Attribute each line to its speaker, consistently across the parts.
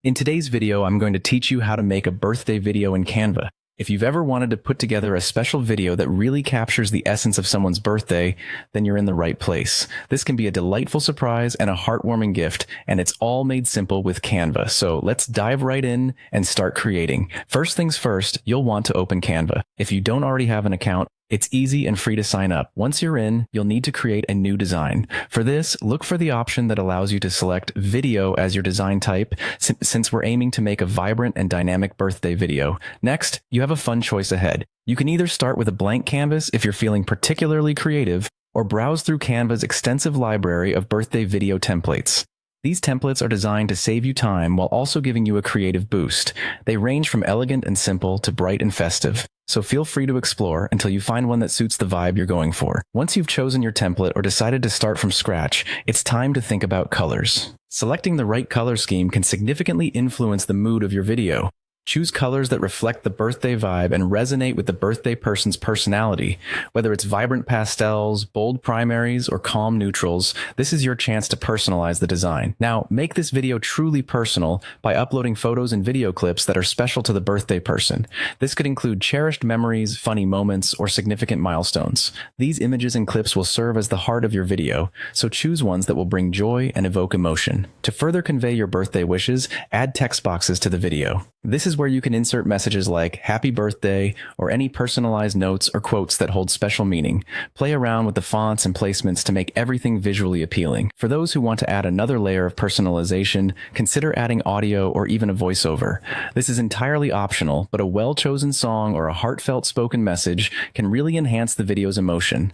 Speaker 1: In today's video, I'm going to teach you how to make a birthday video in Canva. If you've ever wanted to put together a special video that really captures the essence of someone's birthday, then you're in the right place. This can be a delightful surprise and a heartwarming gift, and it's all made simple with Canva. So let's dive right in and start creating. First things first, you'll want to open Canva. If you don't already have an account, it's easy and free to sign up. Once you're in, you'll need to create a new design. For this, look for the option that allows you to select video as your design type, since we're aiming to make a vibrant and dynamic birthday video. Next, you have a fun choice ahead. You can either start with a blank canvas if you're feeling particularly creative, or browse through Canva's extensive library of birthday video templates. These templates are designed to save you time while also giving you a creative boost. They range from elegant and simple to bright and festive. So feel free to explore until you find one that suits the vibe you're going for. Once you've chosen your template or decided to start from scratch, it's time to think about colors. Selecting the right color scheme can significantly influence the mood of your video. Choose colors that reflect the birthday vibe and resonate with the birthday person's personality. Whether it's vibrant pastels, bold primaries, or calm neutrals, this is your chance to personalize the design. Now, make this video truly personal by uploading photos and video clips that are special to the birthday person. This could include cherished memories, funny moments, or significant milestones. These images and clips will serve as the heart of your video, so choose ones that will bring joy and evoke emotion. To further convey your birthday wishes, add text boxes to the video. This is where you can insert messages like "Happy Birthday" or any personalized notes or quotes that hold special meaning. Play around with the fonts and placements to make everything visually appealing. For those who want to add another layer of personalization, consider adding audio or even a voiceover. This is entirely optional, but a well-chosen song or a heartfelt spoken message can really enhance the video's emotion.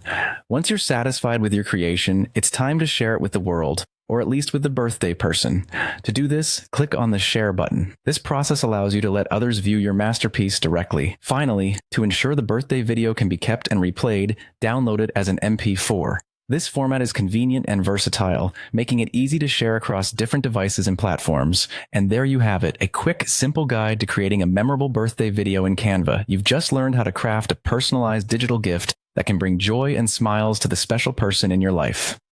Speaker 1: Once you're satisfied with your creation, it's time to share it with the world, or at least with the birthday person. To do this, click on the share button. This process allows you to let others view your masterpiece directly. Finally, to ensure the birthday video can be kept and replayed, download it as an MP4. This format is convenient and versatile, making it easy to share across different devices and platforms. And there you have it, a quick, simple guide to creating a memorable birthday video in Canva. You've just learned how to craft a personalized digital gift that can bring joy and smiles to the special person in your life.